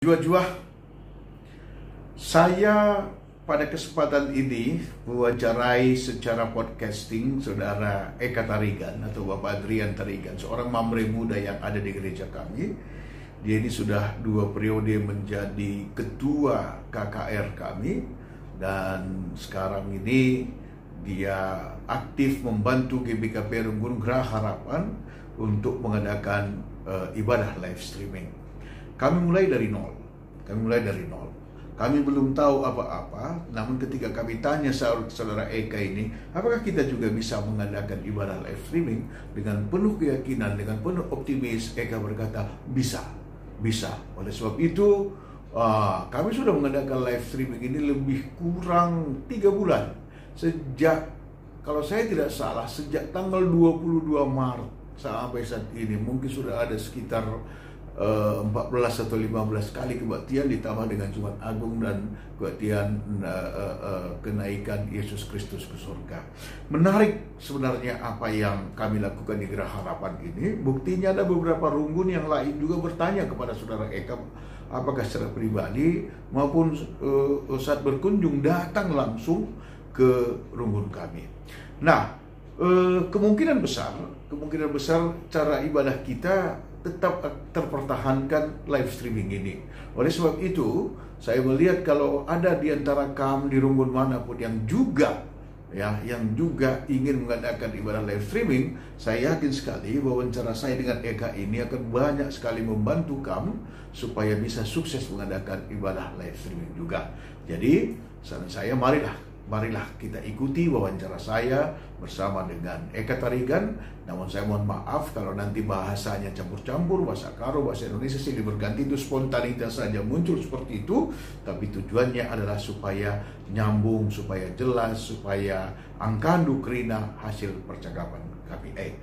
Jua-jua, saya pada kesempatan ini mewawancarai secara podcasting Saudara Eka Tarigan atau Bapak Adrian Tarigan, seorang mamre muda yang ada di gereja kami. Dia ini sudah 2 periode menjadi ketua KKR kami, dan sekarang ini dia aktif membantu GBKP Runggun Geraha Harapan untuk mengadakan ibadah live streaming. Kami mulai dari nol. Kami belum tahu apa-apa, namun ketika kami tanya saudara Eka ini, apakah kita juga bisa mengadakan ibadah live streaming, dengan penuh keyakinan, dengan penuh optimis, Eka berkata, bisa. Oleh sebab itu, kami sudah mengadakan live streaming ini lebih kurang 3 bulan. Sejak, kalau saya tidak salah, sejak tanggal 22 Maret sampai saat ini, mungkin sudah ada sekitar 14 atau 15 kali kebaktian, ditambah dengan Jumat Agung dan kebaktian kenaikan Yesus Kristus ke surga. Menarik sebenarnya apa yang kami lakukan di Geraha Harapan ini. Buktinya ada beberapa runggun yang lain juga bertanya kepada saudara Eka, apakah secara pribadi maupun saat berkunjung datang langsung ke runggun kami. Nah, kemungkinan besar cara ibadah kita tetap terpertahankan live streaming ini. Oleh sebab itu, saya melihat kalau ada di antara kamu di runggun manapun yang juga ingin mengadakan ibadah live streaming, saya yakin sekali wawancara saya dengan Eka ini akan banyak sekali membantu kamu supaya bisa sukses mengadakan ibadah live streaming juga. Jadi, saran saya, marilah kita ikuti wawancara saya bersama dengan Eka Tarigan. Namun saya mohon maaf kalau nanti bahasanya campur-campur, bahasa Karo, bahasa Indonesia silih berganti, itu spontanitas saja muncul seperti itu. Tapi tujuannya adalah supaya nyambung, supaya jelas, supaya angkandu kerina hasil percakapan kami.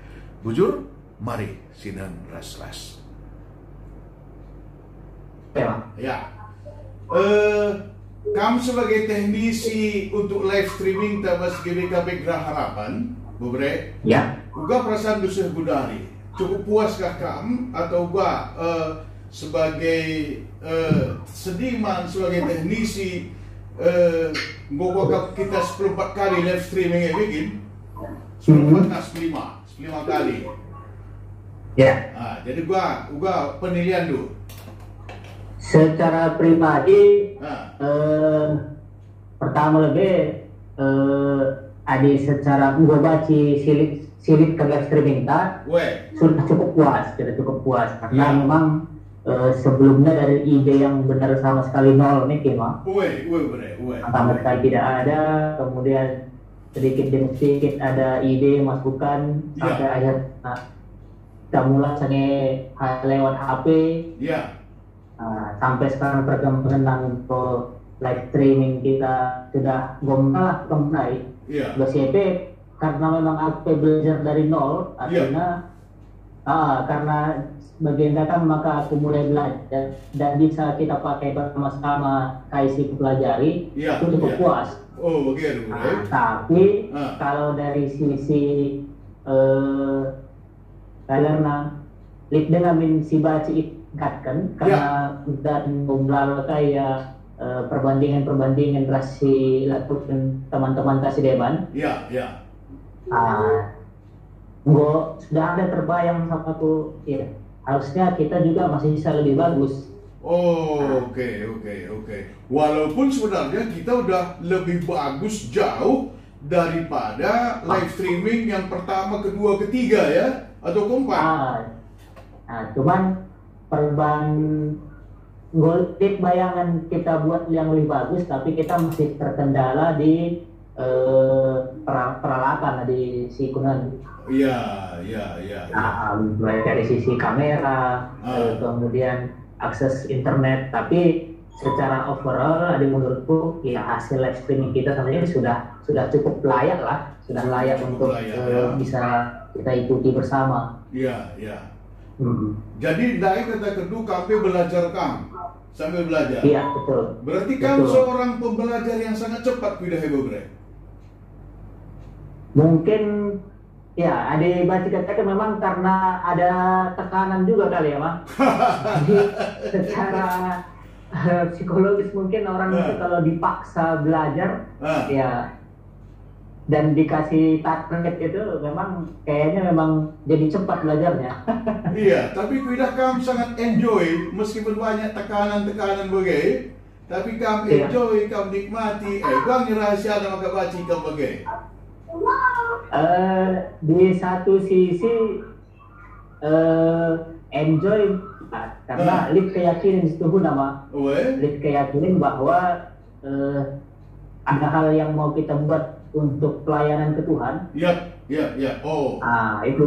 Bujur, mari sinan ras-ras. Ya. Kamu sebagai teknisi untuk live streaming Tabas GBKP Geraha Harapan, Bu Bre, ya. Uga perasaan dusah budari, cukup puaskah kamu atau uga sebagai sediman, sebagai teknisi kita 14 kali live streaming ya bikin 15 kali. Ya. Nah, jadi uga penilaian dulu. Secara pribadi, pertama lebih ada secara gue baca silit ke live streaming sudah cukup puas karena memang sebelumnya dari ide yang benar sama sekali nol nih Kima. Pertama sekali tidak ada, kemudian sedikit demi sedikit ada ide masukan sampai akhir kita mulai lewat HP. Sampai sekarang perkembangan untuk live streaming kita sudah kembali. BCP karena memang aku belajar dari nol, artinya karena bagian kan maka aku mulai belajar dan bisa kita pakai bersama KIC pelajari, itu cukup puas. Tapi kalau dari sisi karena dengan si baca kan karena udah melalui kayak perbandingan rasi lakukan teman-teman kasih deban. Gue sudah ada terbayang sama aku, harusnya kita juga masih bisa lebih bagus. Oke. Walaupun sebenarnya kita udah lebih bagus jauh daripada live streaming yang pertama, kedua, ketiga ya, atau keempat. Cuman bayangan kita buat yang lebih bagus, tapi kita masih terkendala di peralatan di si kunan. Mulai dari sisi kamera, kemudian akses internet, tapi secara overall, menurutku hasil live streaming kita sebenarnya sudah cukup layak lah, sudah layak untuk bisa kita ikuti bersama. Jadi dari kata kedua kamu belajar sambil belajar. Iya, betul. Berarti kamu seorang pembelajar yang sangat cepat, pindah Bre. Mungkin ya, ada baca katakan memang karena ada tekanan juga kali ya, Mas. Jadi psikologis mungkin orang itu kalau dipaksa belajar ya dan dikasih target itu memang kayaknya memang jadi cepat belajarnya. Iya, tapi bila kamu sangat enjoy meskipun banyak tekanan-tekanan bagai, tapi kamu enjoy, kamu nikmati, bang rahasia nama kabaci kamu bagai. Di satu sisi enjoy karena lip keyakinan itu nama lip keyakinan bahwa ada hal yang mau kita buat untuk pelayanan ke Tuhan. Iya. Oh.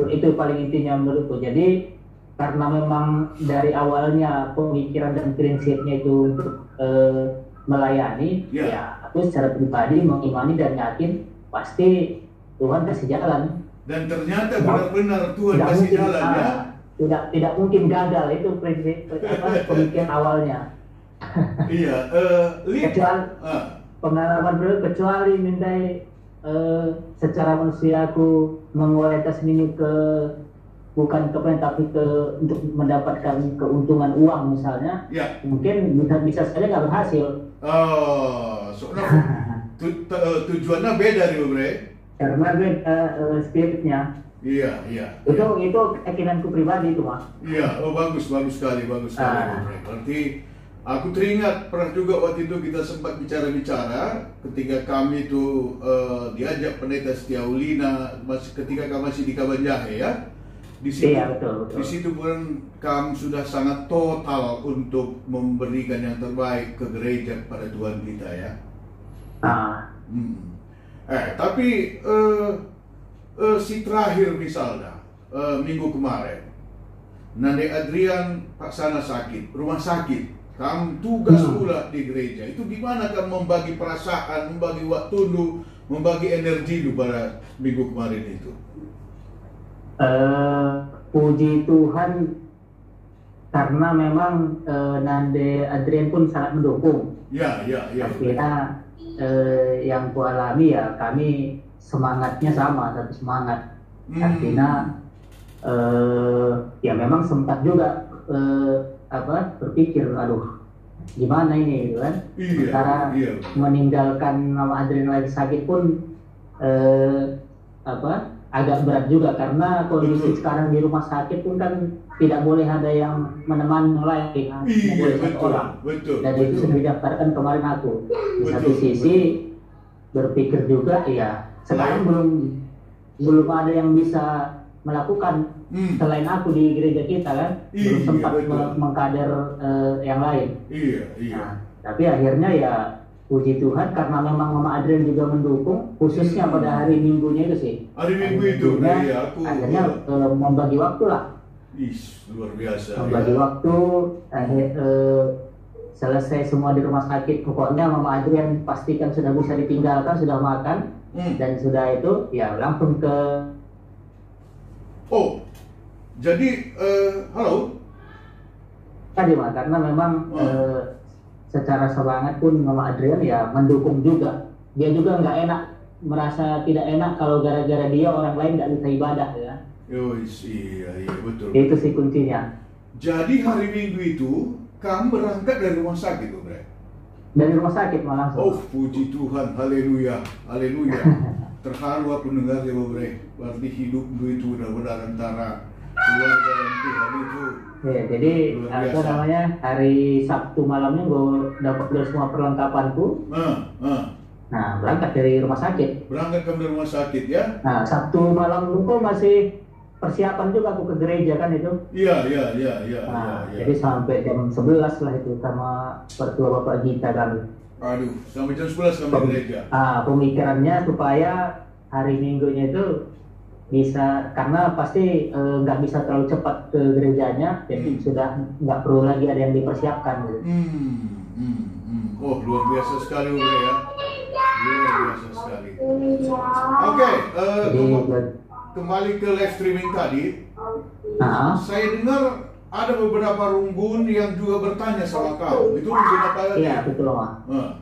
Itu paling intinya menurutku. Jadi karena memang dari awalnya pemikiran dan prinsipnya itu untuk melayani, ya aku secara pribadi mengimani dan yakin pasti Tuhan kasih jalan. Dan ternyata benar-benar Tuhan kasih jalan ya. Tidak mungkin gagal, itu prinsip pemikiran awalnya. Iya, pengalaman dulu kecuali mintai secara manusia aku mengualitas ini bukan tapi untuk mendapatkan keuntungan uang misalnya, mungkin bisa saja nggak berhasil. Tujuannya beda nih Bre. Karena spiritnya. Iya. Itu keyakinanku pribadi itu mah. Iya, bagus sekali Bre. Berarti aku teringat pernah juga waktu itu kita sempat bicara-bicara ketika kami itu diajak pendeta Setiaulina ketika kami masih di Kabanjahe ya. Di situ, betul. Di situ pun kamu sudah sangat total untuk memberikan yang terbaik ke gereja kepada Tuhan kita ya. Tapi si terakhir misalnya minggu kemarin Nande Adrian Paksana sakit, rumah sakit. Kamu tugas pula di gereja. Itu gimana kamu membagi perasaan, membagi waktu lu, membagi energi lu pada minggu kemarin itu? Puji Tuhan karena memang Nande Adrian pun sangat mendukung. Ya. Akhirnya yang kualami ya kami semangatnya sama, satu semangat. Artinya ya memang sempat juga berpikir gimana ini gitu kan. Sementara meninggalkan nama Adrian lagi sakit pun agak berat juga karena kondisi sekarang di rumah sakit pun kan tidak boleh ada yang menemani lagi, boleh satu orang. Dan itu sudah didaftarkan kemarin aku. Di satu sisi berpikir juga ya sekarang belum ada yang bisa melakukan selain aku di gereja kita kan, belum sempat mengkader yang lain. Nah, tapi akhirnya ya puji Tuhan karena memang Mama Adrian juga mendukung, khususnya pada hari Minggunya itu sih. Hari Minggu itu, akhirnya membagi waktu lah. Luar biasa. Membagi waktu, selesai semua di rumah sakit, pokoknya Mama Adrian pastikan sudah bisa ditinggalkan, sudah makan, dan sudah itu ya langsung ke. Jadi halo. Tadi mah karena memang secara semangat pun Mama Adrian ya mendukung juga. Dia juga nggak enak, merasa tidak enak kalau gara-gara dia orang lain nggak bisa ibadah ya. Iya betul. Itu sih kuncinya. Jadi hari Minggu itu kamu berangkat dari rumah sakit, Bre? Dari rumah sakit malah langsung. Puji Tuhan, haleluya. Terharu aku dengar ya, Bre. Berarti hidupmu itu benar-benar antara keluarga dan Tuhan itu. Ya, jadi hari Sabtu malamnya gue dapat semua perlengkapanku. Nah, berangkat dari rumah sakit. Berangkat dari rumah sakit ya? Nah, Sabtu malam lupa masih persiapan juga aku ke gereja kan itu. Iya. Jadi sampai jam 11 lah itu sama pertua Bapak Gita kami. Sampai jam 11 kami ke gereja. Pemikirannya supaya hari Minggunya itu bisa, karena pasti nggak bisa terlalu cepat ke gerejanya, jadi sudah nggak perlu lagi ada yang dipersiapkan gitu. Luar biasa sekali Bre ya. Luar biasa sekali. Oke, kembali ke live streaming tadi. Saya dengar ada beberapa runggun yang juga bertanya sama kau. Itu runggun apa aja? Iya, betul Mas.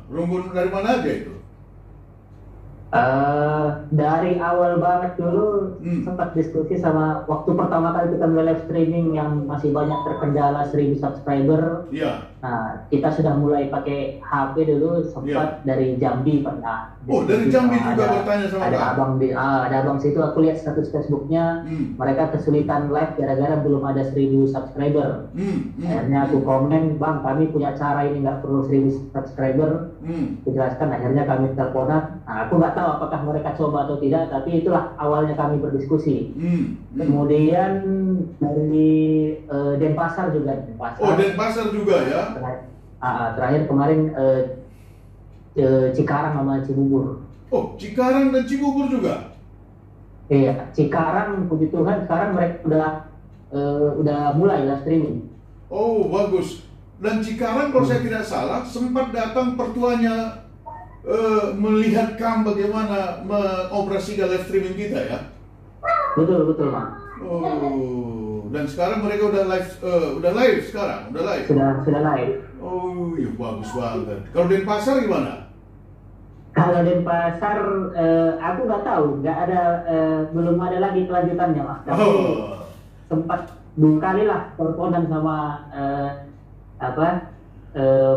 Runggun dari mana aja itu? Dari awal banget dulu sempat diskusi sama waktu pertama kali kita mulai live streaming yang masih banyak terkendala 1000 subscriber. Iya. Nah, kita sudah mulai pakai HP dulu sempat dari Jambi pernah. Oh, dari Jambi juga bertanya sama ada abang situ, aku lihat status Facebooknya, mereka kesulitan live gara-gara belum ada 1000 subscriber. Akhirnya aku komen, bang, kami punya cara ini nggak perlu 1000 subscriber. Aku jelaskan, akhirnya kami teleponan. Nah, aku nggak tahu apakah mereka coba atau tidak, tapi itulah awalnya kami berdiskusi. Kemudian dari Denpasar juga. Oh, Denpasar juga ya? Terakhir kemarin Cikarang sama Cibubur. Oh, Cikarang dan Cibubur juga? Iya, Cikarang puji Tuhan sekarang mereka udah mulai live streaming. Oh, bagus. Dan Cikarang kalau saya tidak salah sempat datang pertuanya melihat bagaimana mengoperasikan live streaming kita ya? Betul, Mak. Oh, dan sekarang mereka udah live sekarang, udah live. Sudah live. Oh, ya bagus banget. Kalau Denpasar gimana? Kalau Denpasar, aku nggak tahu, belum ada lagi kelanjutannya, Mas. Tapi sempat 2 kali lah teleponan sama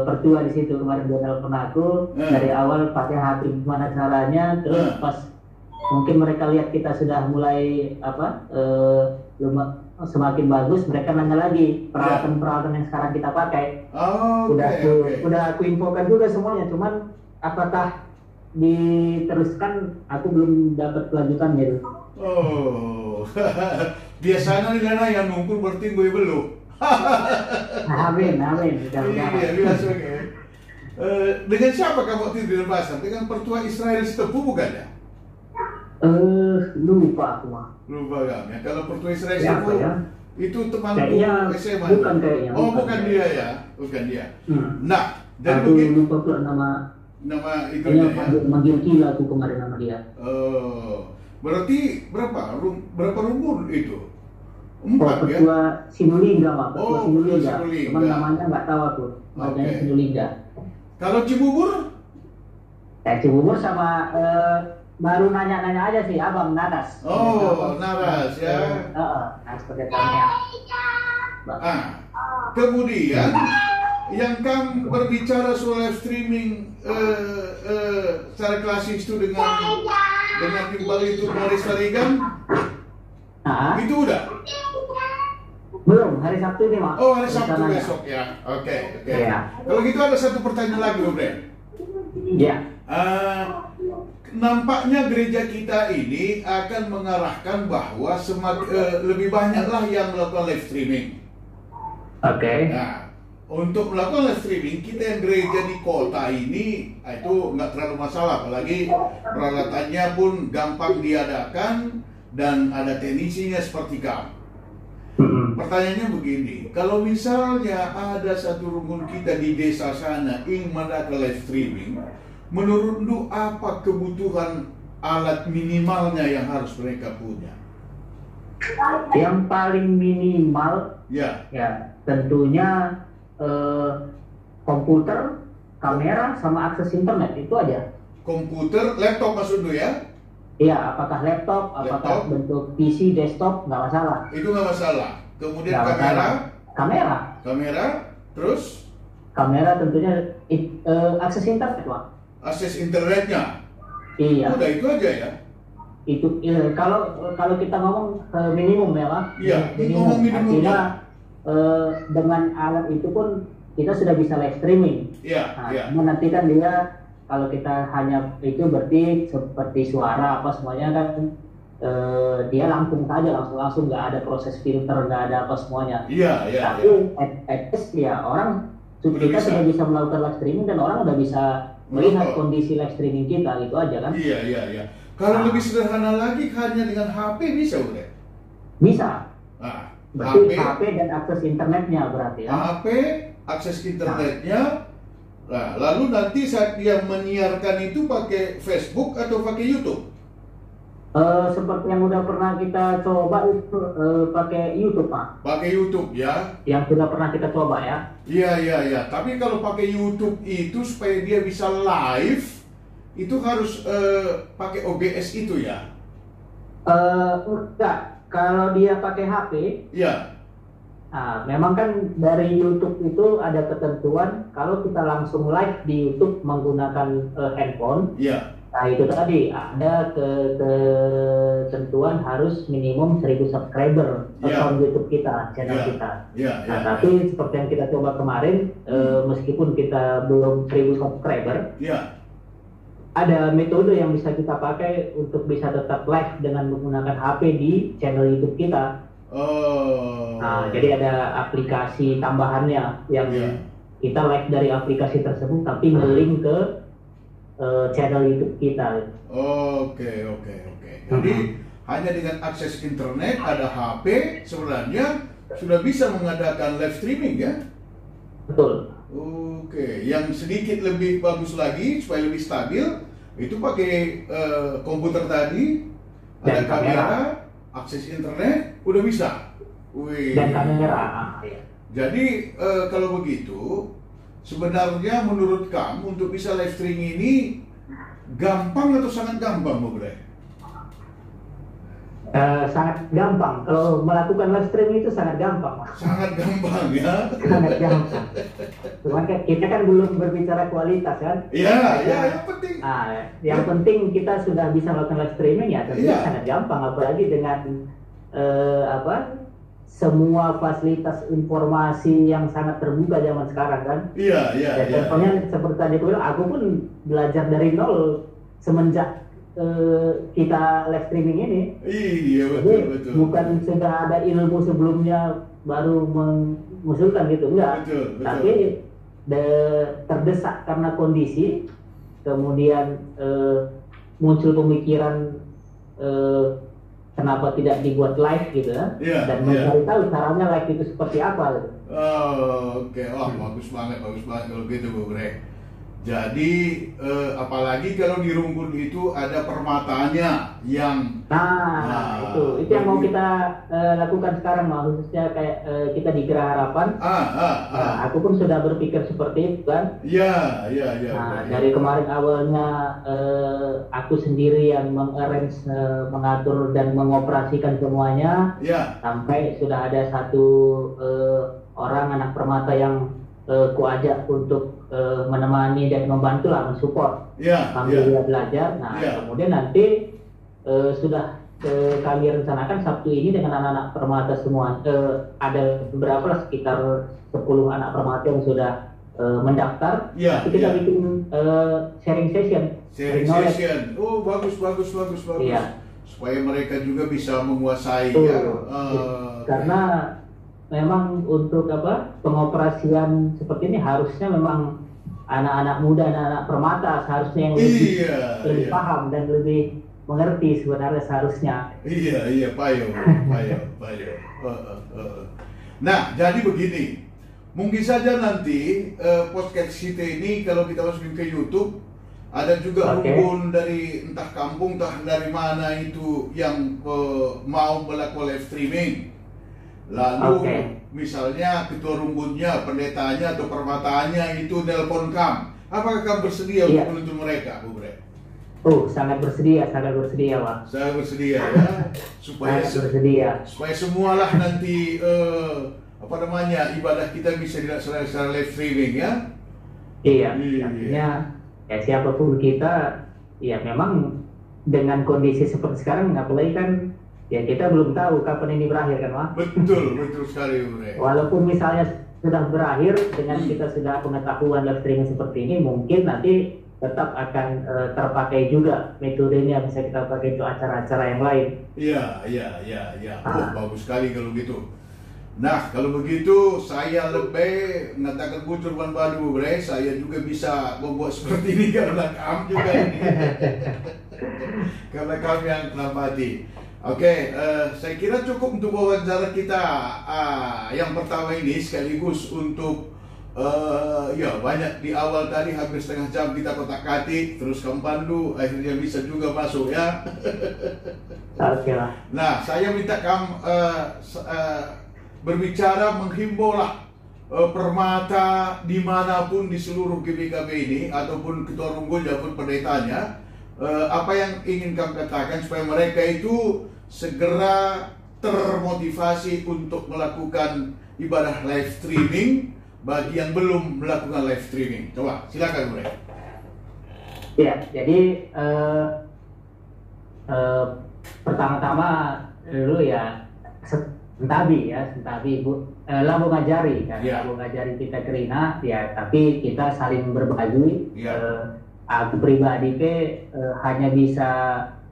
pertua di situ kemarin dia telepon aku dari awal pakai HP gimana caranya, terus pas mungkin mereka lihat kita sudah mulai semakin bagus, mereka nanya lagi peralatan-peralatan yang sekarang kita pakai. Udah aku infokan juga semuanya, cuman apakah diteruskan aku belum dapat kelanjutannya itu. Oh, biasanya di sana yang nunggu berarti gue belum. Amin. Iya, biasa kan. Dengan siapa kamu waktu di Denpasar? Dengan pertua Israel Setepu bukan ya? Lupa aku mah. Lupa kan? Ya, kalau pertua Israel Setepu itu temanku SMA. Bukan kayaknya. Oh, bukan dia ya, bukan dia. Nah, dan aku lupa pula nama itu ya. Manggil gila aku kemarin nama dia. Berarti berapa rumpun itu? 4 pertua ya? Sinulinga, Pak. Pertua Sinulinga. Sinulinga. Cuman namanya nggak tahu aku. Namanya Sinulinga. Kalau Cibubur? Cibubur sama baru nanya-nanya aja sih, Abang Naras. Oh, Naras ya. Naras perdagangannya. Kemudian yang kamu berbicara soal live streaming secara klasik itu dengan timbal itu Morris Tarigan, itu udah? Belum, hari Sabtu ini, Mak. Oh, hari Sabtu besok ya. Oke. Ya. Kalau gitu ada satu pertanyaan lagi, Bro Bren. Ya. Nampaknya gereja kita ini akan mengarahkan bahwa lebih banyaklah yang melakukan live streaming. Oke. Nah, untuk melakukan live streaming, kita yang gereja di kota ini itu nggak terlalu masalah, apalagi peralatannya pun gampang diadakan dan ada teknisinya seperti kamu. Pertanyaannya begini, kalau misalnya ada satu rumpun kita di desa sana ingin melakukan live streaming, menurut lu apa kebutuhan alat minimalnya yang harus mereka punya? Yang paling minimal, ya tentunya komputer, kamera, sama akses internet, itu aja. Komputer, laptop maksud lu ya? Iya, apakah laptop, apakah bentuk PC, desktop, nggak masalah. Itu nggak masalah. Kemudian kamera, terus? Kamera tentunya akses internet, Pak. Akses internetnya? Iya. Udah itu aja ya? Itu kalau kita ngomong minimum ya, Pak. Iya, ngomong minimum. Artinya dengan alat itu pun kita sudah bisa live streaming. Iya. Nanti kan dia kalau kita hanya itu berarti seperti suara apa semuanya kan dia langsung saja langsung nggak ada proses filter, nggak ada apa semuanya. Iya. Tapi at least ya orang kita sudah bisa melakukan live streaming dan orang udah bisa melihat kondisi live streaming kita, gitu aja kan? Iya. Kalau lebih sederhana lagi hanya dengan HP bisa udah? Bisa. Berarti HP dan akses internetnya berarti ya? HP, akses internetnya. Nah, lalu nanti saat dia menyiarkan itu pakai Facebook atau pakai YouTube? Seperti yang udah pernah kita coba itu pakai YouTube, Pak. Pakai YouTube ya? Yang sudah pernah kita coba ya? Iya. Tapi kalau pakai YouTube itu supaya dia bisa live, itu harus pakai OBS itu ya? Enggak. Kalau dia pakai HP, iya. memang kan dari YouTube itu ada ketentuan kalau kita langsung live di YouTube menggunakan handphone. Iya. Nah itu tadi ada ketentuan harus minimum 1.000 subscriber akun YouTube kita, channel kita. Tapi seperti yang kita coba kemarin, meskipun kita belum 1.000 subscriber, ada metode yang bisa kita pakai untuk bisa tetap live dengan menggunakan HP di channel YouTube kita. Nah, jadi ada aplikasi tambahannya yang kita live dari aplikasi tersebut, tapi nge-link ke channel YouTube kita. Oke. Jadi hanya dengan akses internet, ada HP, sebenarnya sudah bisa mengadakan live streaming ya? Betul. Oke, yang sedikit lebih bagus lagi supaya lebih stabil itu pakai komputer tadi, ada kamera, akses internet, udah bisa. Wih. Dan kamera. Jadi kalau begitu, sebenarnya menurut kamu untuk bisa live streaming ini gampang atau sangat gampang, Bu Bre? Sangat gampang. Kalau melakukan live streaming itu sangat gampang. Sangat gampang ya? Sangat gampang. Cuman kita kan belum berbicara kualitas kan? Iya, yang penting. Yang penting kita sudah bisa melakukan live streaming ya, tentunya sangat gampang. Apalagi dengan semua fasilitas informasi yang sangat terbuka zaman sekarang kan? Iya. Contohnya seperti tadi aku bilang, aku pun belajar dari nol semenjak kita live streaming ini. Iya, betul. Bukan sudah ada ilmu sebelumnya baru mengusulkan gitu, enggak. Betul. Tapi terdesak karena kondisi, kemudian muncul pemikiran kenapa tidak dibuat live gitu ya, dan mencari tahu caranya live itu seperti apa gitu. Oke. Bagus banget kalau gitu, Bu Bre. Jadi apalagi kalau di Rungkun itu ada permatanya yang itu yang mau kita lakukan sekarang, khususnya kayak kita di Geraha Harapan. Aku pun sudah berpikir seperti itu kan. Iya. Dari kemarin awalnya aku sendiri yang mengarrange, mengatur dan mengoperasikan semuanya, sampai sudah ada satu orang anak permata yang ku ajak untuk menemani dan membantu lah, mensupport sambil dia belajar. Kemudian nanti sudah kami rencanakan Sabtu ini dengan anak-anak permata semua. Ada beberapa lah, sekitar 10 anak permata yang sudah mendaftar. Nanti kita bikin sharing session. Oh, bagus. Supaya mereka juga bisa menguasai karena memang untuk pengoperasian seperti ini harusnya memang anak-anak muda, anak-anak permata seharusnya yang lebih paham dan lebih mengerti sebenarnya seharusnya. Iya, payo. Nah, jadi begini, mungkin saja nanti podcast kita ini kalau kita masukin ke YouTube, ada juga Rungkun dari entah kampung, entah dari mana itu yang mau melakukan live streaming. Lalu misalnya ketua Rungkunnya, pendetanya atau permataannya itu nelpon kamu. Apakah kamu bersedia untuk menuntut mereka, Bu Bre? Sangat bersedia, Pak. Sangat bersedia ya. Supaya semualah nanti ibadah kita bisa dilaksanakan secara live streaming ya. Artinya siapapun kita, memang dengan kondisi seperti sekarang, apalagi kan kita belum tahu kapan ini berakhir kan, Pak? Betul sekali, Bu Bre. Walaupun misalnya sudah berakhir dengan kita sudah pengetahuan live streaming seperti ini, mungkin nanti tetap akan terpakai juga metodenya, bisa kita pakai untuk acara-acara yang lain. Iya. Bagus sekali kalau gitu. Nah, kalau begitu saya lebih mengatakan Bu Turban Badu, Bu Bre, saya juga bisa membuat seperti ini karena kamu juga ini. Karena kami yang kenapati. Oke, saya kira cukup untuk wawancara kita yang pertama ini, sekaligus untuk banyak di awal tadi hampir setengah jam kita kotak-katik, terus ke Pandu, akhirnya bisa juga masuk ya. Nah, saya minta kamu berbicara, menghimbaulah permata dimanapun di seluruh GBKB ini, ataupun ketua Rungkun ataupun pendetanya, apa yang ingin kamu katakan supaya mereka itu segera termotivasi untuk melakukan ibadah live streaming bagi yang belum melakukan live streaming? Coba, silakan Bro. Ya, jadi pertama-tama dulu ya Sentabi Bu, Labu ngajari kan, Labu ngajari kita kerina ya, tapi kita saling berbagi. Aku pribadi hanya bisa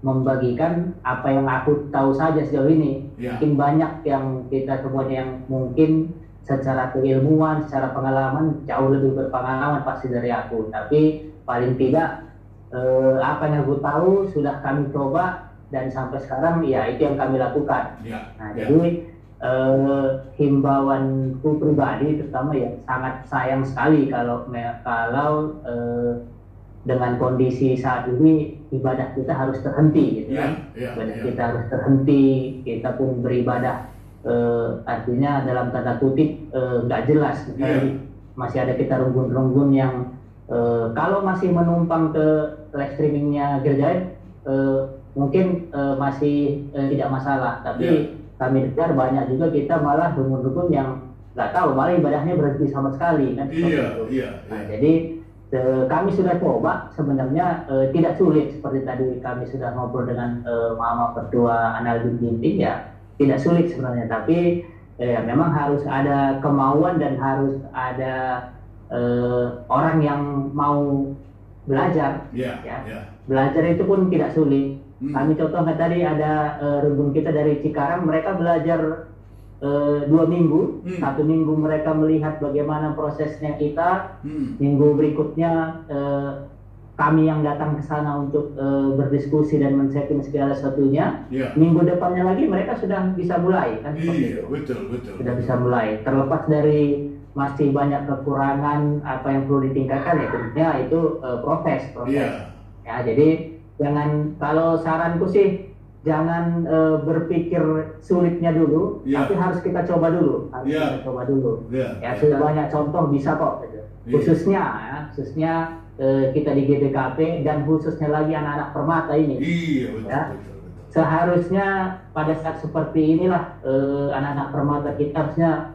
membagikan apa yang aku tahu saja sejauh ini. Mungkin banyak yang kita semuanya yang mungkin secara keilmuan, secara pengalaman jauh lebih berpengalaman pasti dari aku. Tapi paling tidak apa yang aku tahu sudah kami coba dan sampai sekarang ya itu yang kami lakukan. Jadi himbauanku pribadi terutama ya sangat sayang sekali kalau dengan kondisi saat ini ibadah kita harus terhenti gitu kan. Ibadah kita harus terhenti, kita pun beribadah artinya dalam tanda kutip nggak jelas. Masih ada kita runggun-runggun yang kalau masih menumpang ke live streamingnya gereja mungkin masih tidak masalah, tapi kami dengar banyak juga kita malah runggun-runggun yang nggak tahu, malah ibadahnya berhenti sama sekali kan. Jadi kami sudah coba sebenarnya tidak sulit, seperti tadi kami sudah ngobrol dengan Mama Pertua Anal Ginting ya, tidak sulit sebenarnya, tapi memang harus ada kemauan dan harus ada orang yang mau belajar. Belajar itu pun tidak sulit. Kami contohnya tadi ada runggun kita dari Cikarang, mereka belajar 2 minggu, 1 minggu mereka melihat bagaimana prosesnya kita, minggu berikutnya kami yang datang ke sana untuk berdiskusi dan men-setting segala sesuatunya. Minggu depannya lagi mereka sudah bisa mulai kan? Betul. Sudah bisa mulai. Terlepas dari masih banyak kekurangan apa yang perlu ditingkatkan ya tentunya itu proses. Ya jadi jangan, kalau saranku sih jangan berpikir sulitnya dulu, tapi harus kita coba dulu. Ya sudah banyak contoh bisa kok. Khususnya kita di GBKP dan khususnya lagi anak-anak permata ini. Seharusnya pada saat seperti inilah anak-anak permata kita harusnya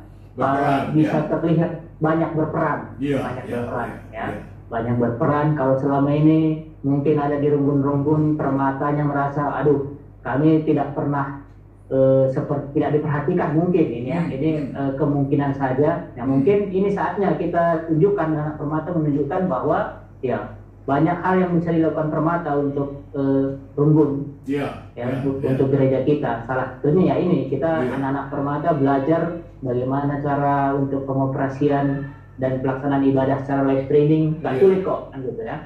bisa terlihat banyak berperan. Banyak berperan. Kalau selama ini mungkin ada di runggun-runggun permatanya merasa aduh kami tidak pernah seperti tidak diperhatikan mungkin ini ya. Ini kemungkinan saja. Ya mungkin ini saatnya kita tunjukkan, anak permata menunjukkan bahwa ya banyak hal yang bisa dilakukan permata untuk runggun. Untuk gereja kita. Salah satunya ya ini kita anak-anak permata belajar bagaimana cara untuk pengoperasian dan pelaksanaan ibadah secara live streaming. Gak sulit kok kan gitu ya.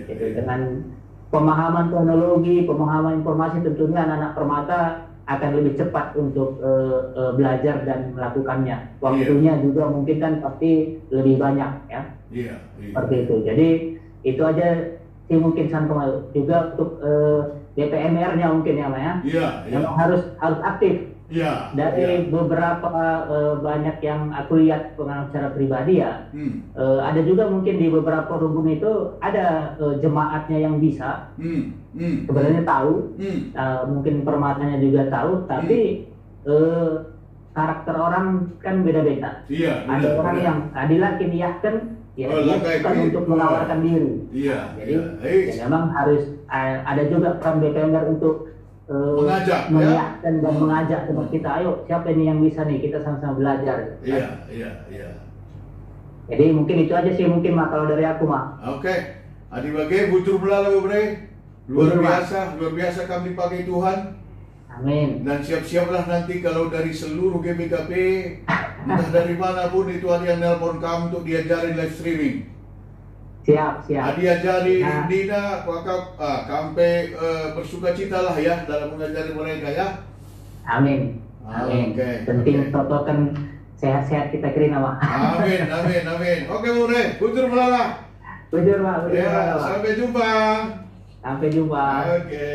Dengan pemahaman teknologi, pemahaman informasi, tentunya anak-anak permata akan lebih cepat untuk belajar dan melakukannya. Waktunya juga mungkin kan pasti lebih banyak ya. Seperti itu. Jadi itu aja sih mungkin Santo, juga untuk DPMR-nya mungkin ya Mas ya. Memang harus aktif. Dari beberapa banyak yang aku lihat pengalaman secara pribadi ya, ada juga mungkin di beberapa runggun itu ada jemaatnya yang bisa sebenarnya tahu, mungkin permatanya juga tahu, tapi karakter orang kan beda-beda. Ada orang yang dilakiniahkan ya bukan untuk menawarkan diri. Jadi ya memang harus ada juga peran BPMR untuk mengajak dan mengajak teman kita, ayo siapa ini yang bisa nih, kita sama-sama belajar. Jadi mungkin itu aja sih mungkin Mak kalau dari aku Mak. Adi bagai butur belala Bre. Luar biasa kami dipakai Tuhan. Amin. Dan siap-siaplah nanti kalau dari seluruh GBKP entah dari mana pun itu ada yang nelpon kamu untuk diajarin live streaming. Siap. Diajari Dina, sampai bersukacita lah ya dalam mengajari mereka ya. Amin. Penting totokan sehat-sehat kita kira nama. Amin. Oke Bre, bujur melala. Bujur Pak. Sampai jumpa. Sampai jumpa. Oke.